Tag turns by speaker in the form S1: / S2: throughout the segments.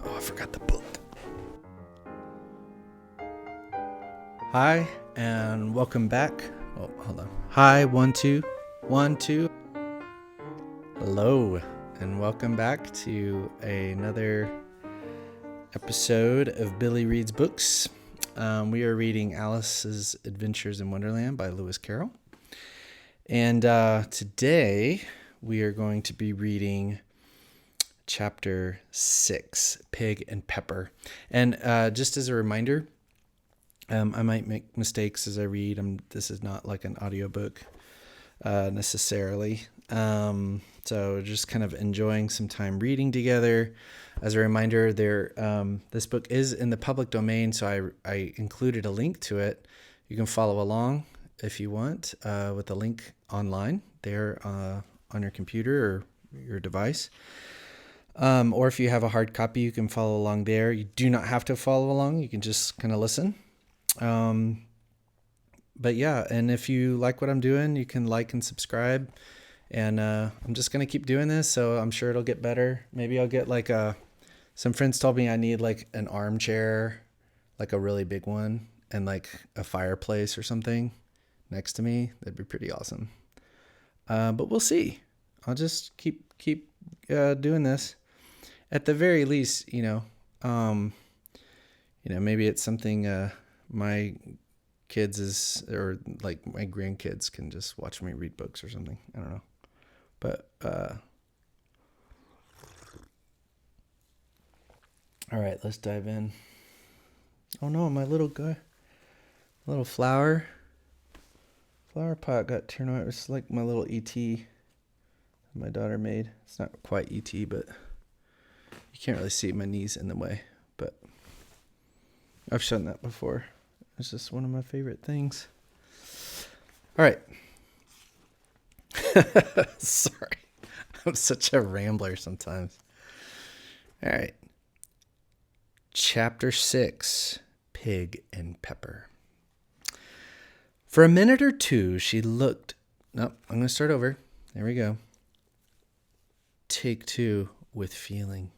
S1: Oh, I forgot the book. Hi, and welcome back. Oh, hold on. Hi, 1, 2, 1, 2. Hello, and welcome back to another episode of Billy Reads Books. We are reading Alice's Adventures in Wonderland by Lewis Carroll. And today we are going to be reading Chapter 6, Pig and Pepper. And just as a reminder, I might make mistakes as I read. This is not like an audiobook necessarily. So just kind of enjoying some time reading together. As a reminder, this book is in the public domain, so I included a link to it. You can follow along if you want with the link online there on your computer or your device. Or if you have a hard copy, you can follow along there. You do not have to follow along. You can just kind of listen. But yeah, and if you like what I'm doing, you can like and subscribe. And I'm just going to keep doing this, so I'm sure it'll get better. Maybe I'll get some friends told me I need like an armchair, like a really big one, and like a fireplace or something next to me. That'd be pretty awesome. But we'll see. I'll just keep doing this. At the very least, maybe it's something my kids or like my grandkids can just watch me read books or something. I don't know. But all right, let's dive in. Oh no, my little flower pot got turned on. It's like my little ET my daughter made. It's not quite ET, but you can't really see my knees in the way. But I've shown that before. It's just one of my favorite things. All right. Sorry. I'm such a rambler sometimes. All right. Chapter 6, Pig and Pepper. For a minute or two, she looked... Nope, I'm going to start over. There we go. Take 2 with feeling.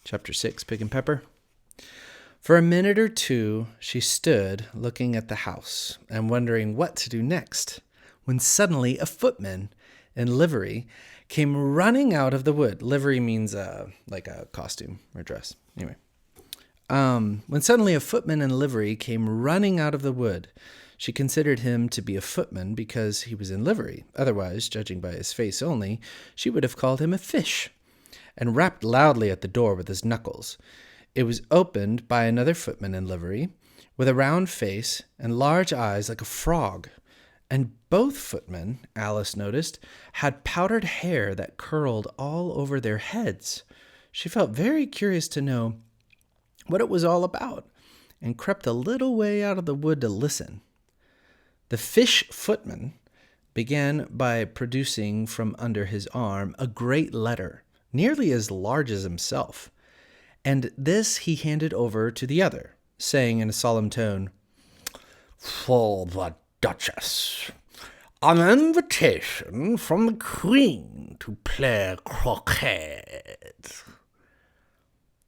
S1: Chapter 6, Pig and Pepper. For a minute or two, she stood looking at the house and wondering what to do next, when suddenly a footman in livery came running out of the wood. Livery means like a costume or dress. Anyway. When suddenly a footman in livery came running out of the wood. She considered him to be a footman because he was in livery. Otherwise, judging by his face only, she would have called him a fish, and rapped loudly at the door with his knuckles. It was opened by another footman in livery, with a round face and large eyes like a frog. And both footmen, Alice noticed, had powdered hair that curled all over their heads. She felt very curious to know what it was all about, and crept a little way out of the wood to listen. The fish footman began by producing from under his arm a great letter, nearly as large as himself, and this he handed over to the other, saying in a solemn tone, "For the Duchess, an invitation from the Queen to play croquet."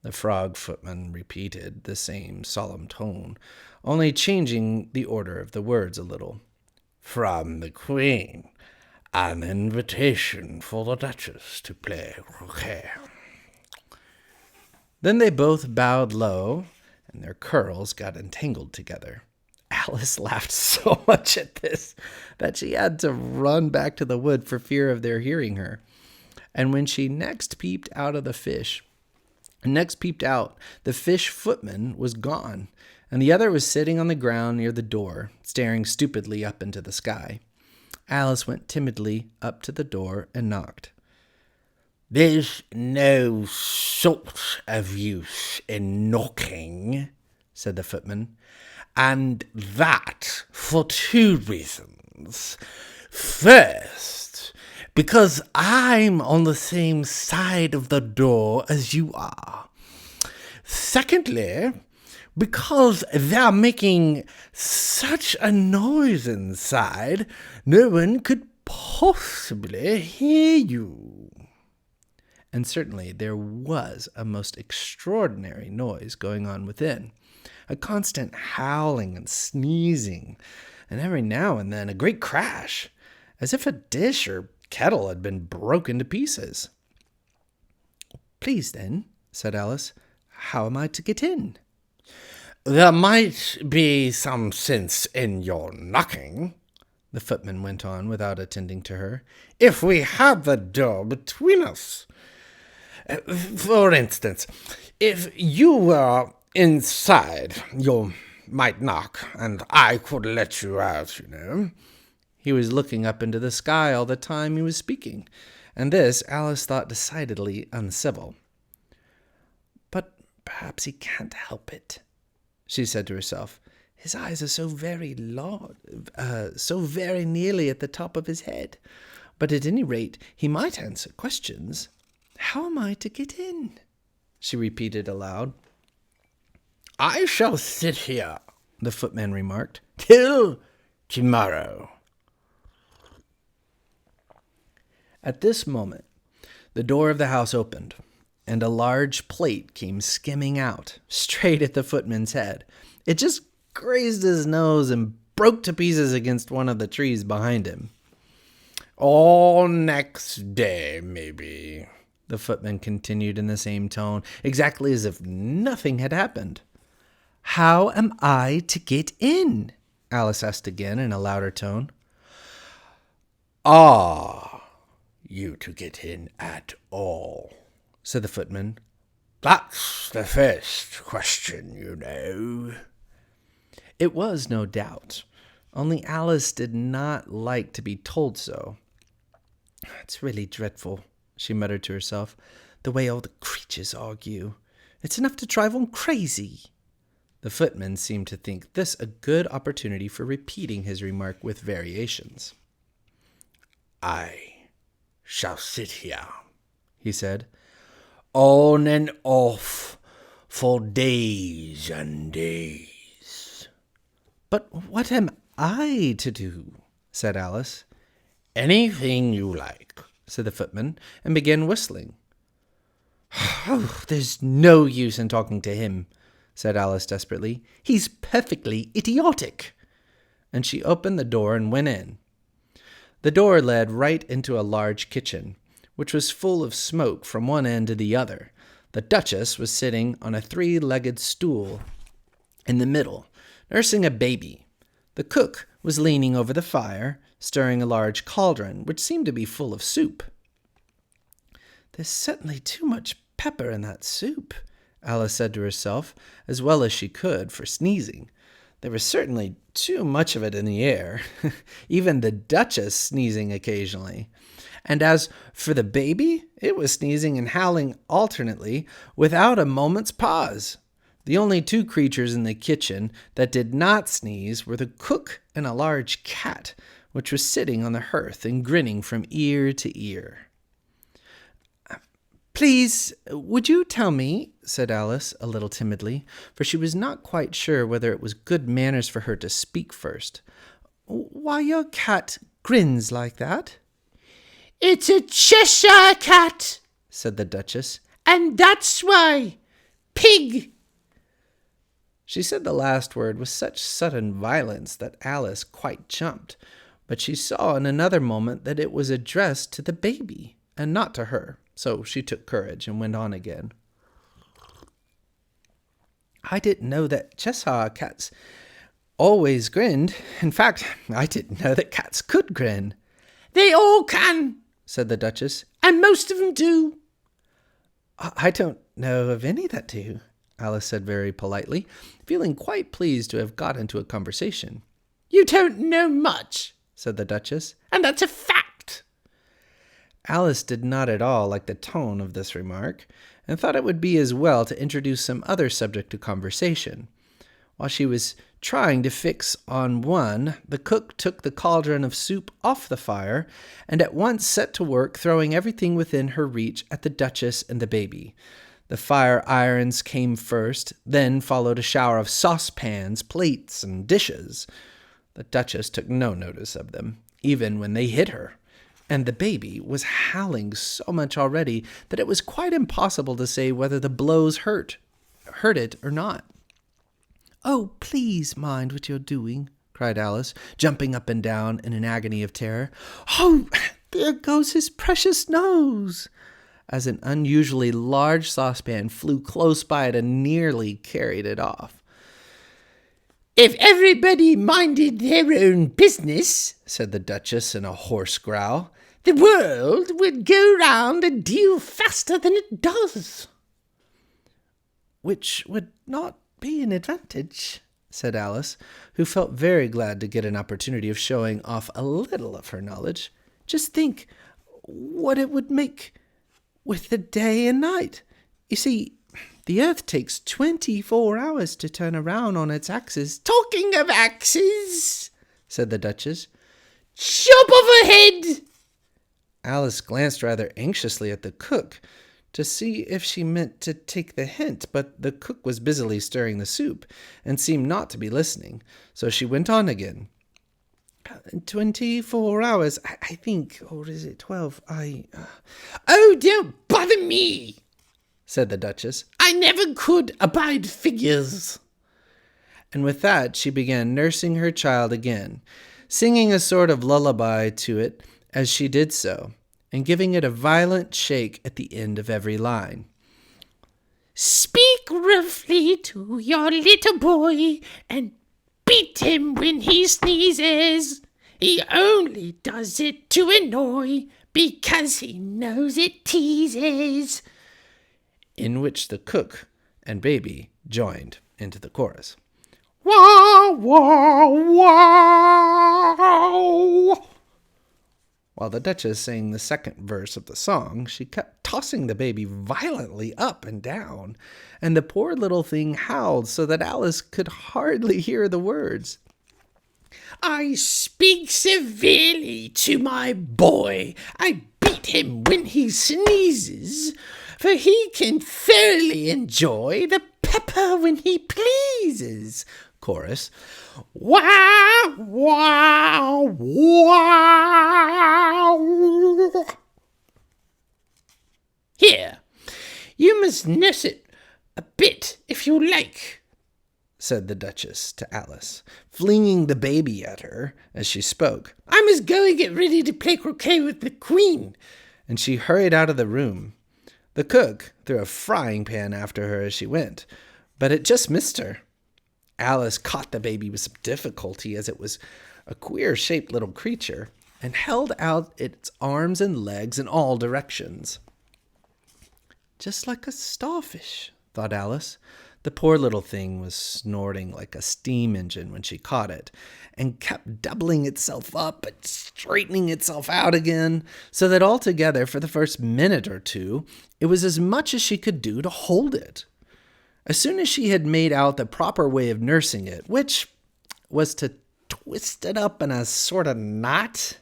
S1: The frog footman repeated the same solemn tone, only changing the order of the words a little. "From the Queen, an invitation for the Duchess to play croquet." Then they both bowed low, and their curls got entangled together. Alice laughed so much at this that she had to run back to the wood for fear of their hearing her. And when she next peeped out, the fish footman was gone, and the other was sitting on the ground near the door, staring stupidly up into the sky. Alice went timidly up to the door and knocked. "There's no sort of use in knocking," said the footman, "and that for 2 reasons. First, because I'm on the same side of the door as you are. Secondly, because they're making such a noise inside, no one could possibly hear you." and certainly there was a most extraordinary noise going on within. A constant howling and sneezing, and every now and then a great crash, as if a dish or kettle had been broken to pieces. "Please, then," said Alice, "how am I to get in?"
S2: "There might be some sense in your knocking," the footman went on without attending to her, "if we had the door between us. For instance, if you were inside, you might knock, and I could let you out, you know."
S1: He was looking up into the sky all the time he was speaking, and this Alice thought decidedly uncivil. "But perhaps he can't help it," she said to herself. "His eyes are so very large, so very nearly at the top of his head. But at any rate, he might answer questions. How am I to get in?" she repeated aloud.
S2: "I shall sit here," the footman remarked, "till tomorrow."
S1: At this moment, the door of the house opened, and a large plate came skimming out, straight at the footman's head. It just grazed his nose and broke to pieces against one of the trees behind him.
S2: "Or next day, maybe,"
S1: the footman continued in the same tone, exactly as if nothing had happened. "How am I to get in?" Alice asked again in a louder tone.
S2: "Are you to get in at all?" said the footman. "That's the first question, you know."
S1: It was, no doubt, only Alice did not like to be told so. "It's really dreadful," she muttered to herself, "the way all the creatures argue. It's enough to drive one crazy." The footman seemed to think this a good opportunity for repeating his remark with variations.
S2: "I shall sit here," he said, "on and off for days and days."
S1: "But what am I to do?" said Alice.
S2: "Anything you like,"
S1: said the footman, and began whistling. "Oh, there's no use in talking to him," said Alice desperately. "He's perfectly idiotic." And she opened the door and went in. The door led right into a large kitchen, which was full of smoke from one end to the other. The Duchess was sitting on a three-legged stool in the middle, nursing a baby. The cook was leaning over the fire, stirring a large cauldron, which seemed to be full of soup. "There's certainly too much pepper in that soup," Alice said to herself, as well as she could, for sneezing. There was certainly too much of it in the air, even the Duchess sneezing occasionally. And as for the baby, it was sneezing and howling alternately, without a moment's pause. The only two creatures in the kitchen that did not sneeze were the cook and a large cat, which was sitting on the hearth and grinning from ear to ear. "Please, would you tell me," said Alice, a little timidly, for she was not quite sure whether it was good manners for her to speak first, "why your cat grins like that?"
S3: "It's a Cheshire cat," said the Duchess, "and that's why. Pig."
S1: She said the last word with such sudden violence that Alice quite jumped, but she saw in another moment that it was addressed to the baby and not to her. So she took courage and went on again. "I didn't know that Cheshire cats always grinned. In fact, I didn't know that cats could grin."
S3: "They all can," said the Duchess, "and most of them do."
S1: "I don't know of any that do," Alice said very politely, feeling quite pleased to have got into a conversation.
S3: "You don't know much,"
S1: said the Duchess,
S3: "and that's a fact."
S1: Alice did not at all like the tone of this remark, and thought it would be as well to introduce some other subject to conversation. While she was trying to fix on one, the cook took the cauldron of soup off the fire, and at once set to work throwing everything within her reach at the Duchess and the baby. The fire irons came first, then followed a shower of saucepans, plates, and dishes. The Duchess took no notice of them, even when they hit her, and the baby was howling so much already that it was quite impossible to say whether the blows hurt it or not. "Oh, please mind what you're doing," cried Alice, jumping up and down in an agony of terror. "Oh, there goes his precious nose!" as an unusually large saucepan flew close by it and nearly carried it off.
S3: "If everybody minded their own business," said the Duchess in a hoarse growl, "the world would go round a deal faster than it does."
S1: "Which would not be an advantage," said Alice, who felt very glad to get an opportunity of showing off a little of her knowledge. "Just think what it would make with the day and night. You see, the earth takes 24 hours to turn around on its axis."
S3: "Talking of axes,"
S1: said the Duchess.
S3: "chop off a head."
S1: Alice glanced rather anxiously at the cook to see if she meant to take the hint, but the cook was busily stirring the soup and seemed not to be listening, so she went on again. 24 hours, I think, or is it 12?
S3: "Oh, don't bother me,"
S1: said the Duchess.
S3: "I never could abide figures."
S1: And with that she began nursing her child again, singing a sort of lullaby to it as she did so, and giving it a violent shake at the end of every line.
S3: "Speak roughly to your little boy and beat him when he sneezes. He only does it to annoy because he knows it teases."
S1: In which the cook and baby joined into the chorus.
S3: "Wah, wah, wah."
S1: While the Duchess sang the second verse of the song, she kept tossing the baby violently up and down, and the poor little thing howled so that Alice could hardly hear the words.
S3: "I speak severely to my boy. I beat him when he sneezes, for he can thoroughly enjoy the pepper when he pleases."
S1: Chorus.
S3: "Wow, wow, wow." "Here, you must nurse it a bit if you like,"
S1: said the Duchess to Alice, flinging the baby at her as she spoke.
S3: "I must go and get ready to play croquet with the Queen."
S1: And she hurried out of the room. The cook threw a frying pan after her as she went, but it just missed her. Alice caught the baby with some difficulty, as it was a queer-shaped little creature, and held out its arms and legs in all directions. "Just like a starfish," thought Alice. The poor little thing was snorting like a steam engine when she caught it, and kept doubling itself up and straightening itself out again, so that altogether, for the first minute or two, it was as much as she could do to hold it. As soon as she had made out the proper way of nursing it, which was to twist it up in a sort of knot,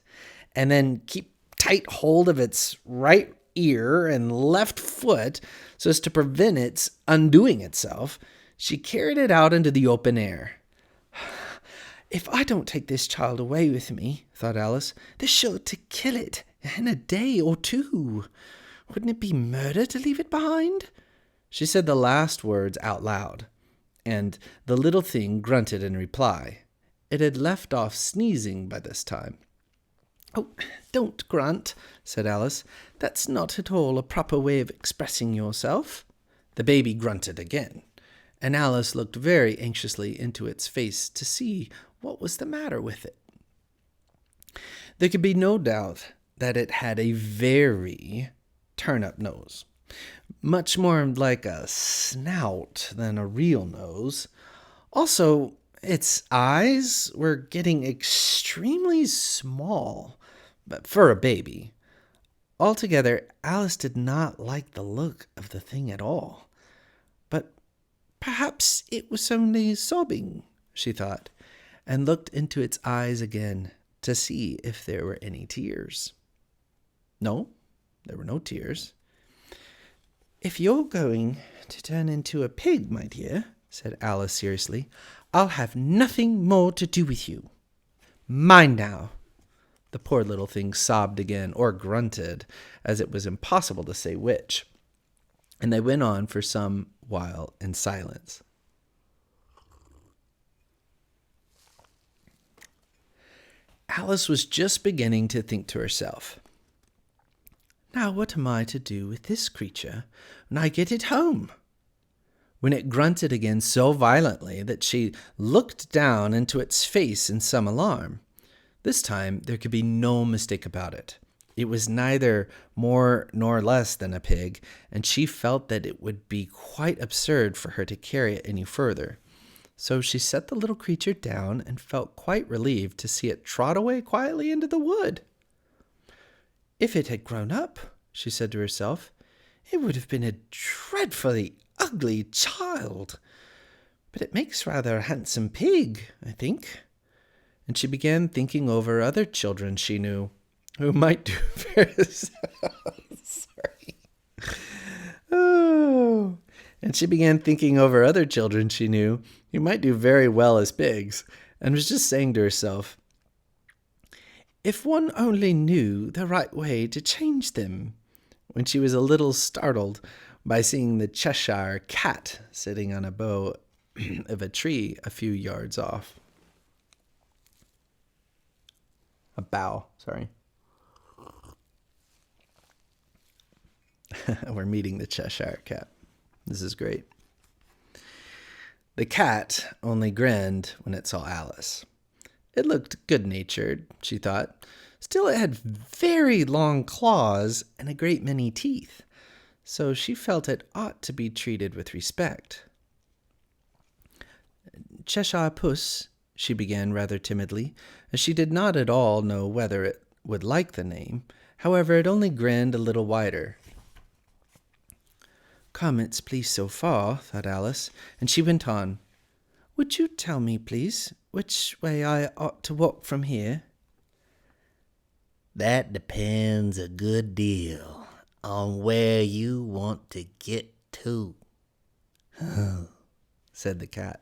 S1: and then keep tight hold of its right ear and left foot so as to prevent its undoing itself, she carried it out into the open air. "If I don't take this child away with me," thought Alice, "they're sure to kill it in a day or two. Wouldn't it be murder to leave it behind?" She said the last words out loud, and the little thing grunted in reply. It had left off sneezing by this time. "Oh, don't grunt," said Alice. "That's not at all a proper way of expressing yourself." The baby grunted again, and Alice looked very anxiously into its face to see what was the matter with it. There could be no doubt that it had a very turn-up nose, much more like a snout than a real nose. Also, its eyes were getting extremely small, but for a baby. Altogether, Alice did not like the look of the thing at all. But perhaps it was only sobbing, she thought, and looked into its eyes again to see if there were any tears. No, there were no tears. "If you're going to turn into a pig, my dear," said Alice seriously, "I'll have nothing more to do with you. Mind now." The poor little thing sobbed again, or grunted, as it was impossible to say which. And they went on for some while in silence. Alice was just beginning to think to herself, "Now what am I to do with this creature when I get it home?" when it grunted again so violently that she looked down into its face in some alarm. This time there could be no mistake about it. It was neither more nor less than a pig, and she felt that it would be quite absurd for her to carry it any further. So she set the little creature down and felt quite relieved to see it trot away quietly into the wood. "If it had grown up," she said to herself, "it would have been a dreadfully ugly child. But it makes rather a handsome pig, I think." And she began thinking over other children she knew who might do very sorry. Oh. And she began thinking over other children she knew who might do very well as pigs, and was just saying to herself, "If one only knew the right way to change them," when she was a little startled by seeing the Cheshire cat sitting on a bough of a tree a few yards off. A bough, sorry. We're meeting the Cheshire cat. This is great. The cat only grinned when it saw Alice. It looked good-natured, she thought. Still, it had very long claws and a great many teeth, so she felt it ought to be treated with respect. "Cheshire Puss," she began rather timidly, as she did not at all know whether it would like the name. However, it only grinned a little wider. "Comments, please, so far," thought Alice, and she went on. "Would you tell me, please, which way I ought to walk from here?"
S2: "That depends a good deal on where you want to get to," said the cat.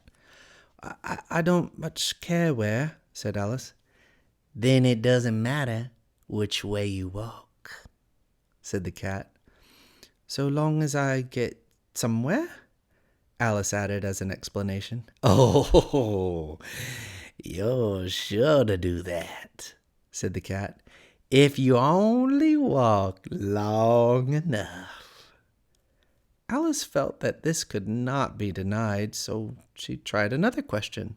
S1: I don't much care where," said Alice.
S2: "Then it doesn't matter which way you walk," said the cat.
S1: "So long as I get somewhere?" Alice added as an explanation.
S2: "Oh, you're sure to do that," said the cat, "if you only walk long enough."
S1: Alice felt that this could not be denied, so she tried another question.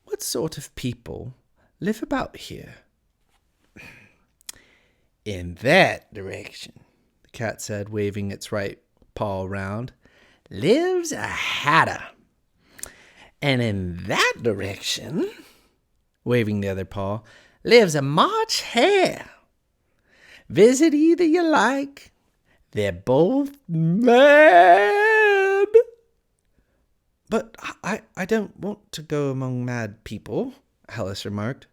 S1: "What sort of people live about here?"
S2: "In that direction," the cat said, waving its right paw round, "lives a hatter. And in that direction," waving the other paw, "lives a March hare. Visit either you like. They're both mad."
S1: "But I don't want to go among mad people," Alice remarked.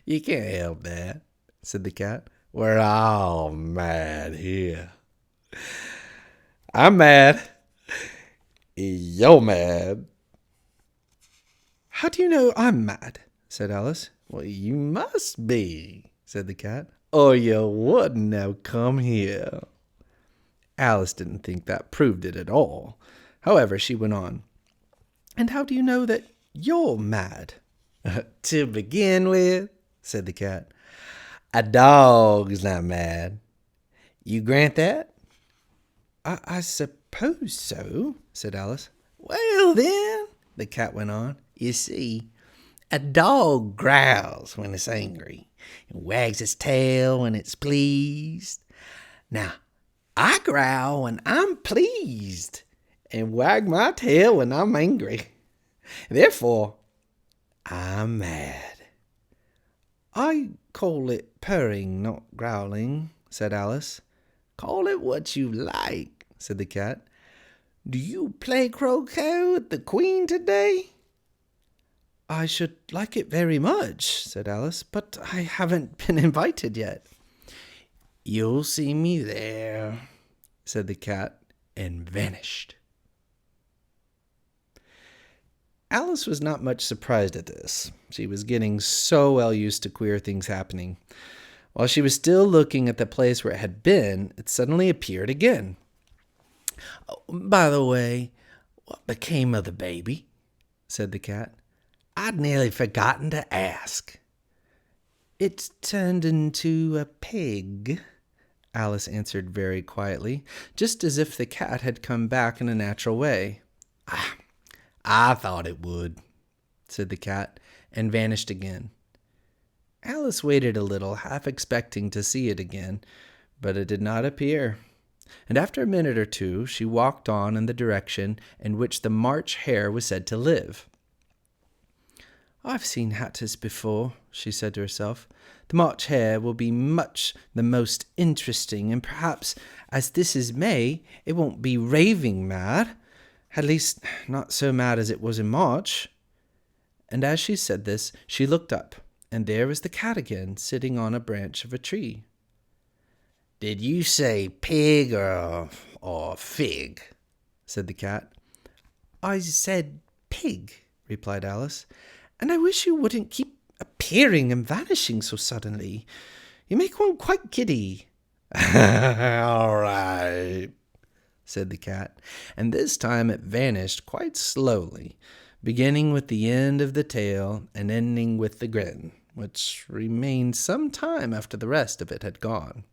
S2: "You can't help that," said the cat. "We're all mad here. I'm mad. You're mad."
S1: "How do you know I'm mad?" said Alice.
S2: "Well, you must be," said the cat, "or you wouldn't have come here."
S1: Alice didn't think that proved it at all. However, she went on. "And how do you know that you're mad?"
S2: "To begin with," said the cat, "a dog's not mad. You grant that?"
S1: I suppose so," said Alice.
S2: "Well, then," the cat went on, "you see, a dog growls when it's angry and wags its tail when it's pleased. Now, I growl when I'm pleased and wag my tail when I'm angry. Therefore, I'm mad."
S1: "I call it purring, not growling," said Alice.
S2: "Call it what you like," said the cat. "Do you play croquet with the queen today?"
S1: "I should like it very much," said Alice, "but I haven't been invited yet."
S2: "You'll see me there," said the cat, and vanished.
S1: Alice was not much surprised at this. She was getting so well used to queer things happening. While she was still looking at the place where it had been, it suddenly appeared again.
S2: "Oh, by the way, what became of the baby?" said the cat. "I'd nearly forgotten to ask."
S1: "It turned into a pig," Alice answered very quietly, just as if the cat had come back in a natural way.
S2: "I thought it would,"
S1: said the cat, and vanished again. Alice waited a little, half expecting to see it again, but it did not appear. And after a minute or two, she walked on in the direction in which the March Hare was said to live. "I've seen hatters before," she said to herself. "The March Hare will be much the most interesting, and perhaps, as this is May, it won't be raving mad. At least, not so mad as it was in March." And as she said this, she looked up, and there was the cat again, sitting on a branch of a tree.
S2: "Did you say pig or fig?" said the cat.
S1: "I said pig," replied Alice, "and I wish you wouldn't keep appearing and vanishing so suddenly. You make one quite giddy."
S2: "All right,"
S1: said the cat, and this time it vanished quite slowly, beginning with the end of the tail and ending with the grin, which remained some time after the rest of it had gone.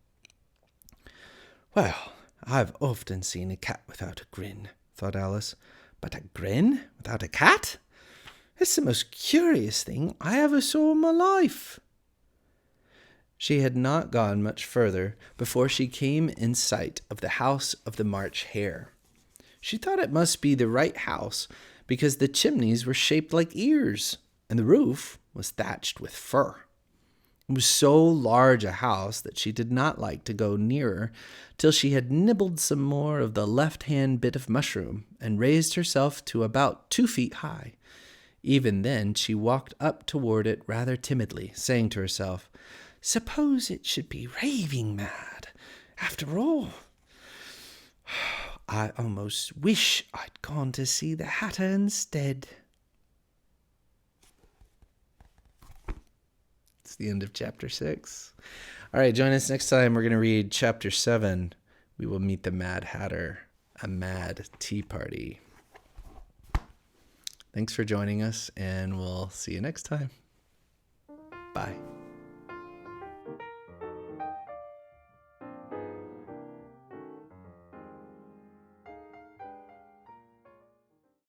S1: "Well, I've often seen a cat without a grin," thought Alice, "but a grin without a cat? It's the most curious thing I ever saw in my life." She had not gone much further before she came in sight of the house of the March Hare. She thought it must be the right house because the chimneys were shaped like ears, and the roof was thatched with fur. It was so large a house that she did not like to go nearer till she had nibbled some more of the left-hand bit of mushroom and raised herself to about 2 feet high. Even then she walked up toward it rather timidly, saying to herself, "Suppose it should be raving mad, after all. I almost wish I'd gone to see the Hatter instead." It's the end of chapter 6. All right, join us next time. We're going to read chapter 7. We will meet the Mad Hatter, a mad tea party. Thanks for joining us, and we'll see you next time. Bye.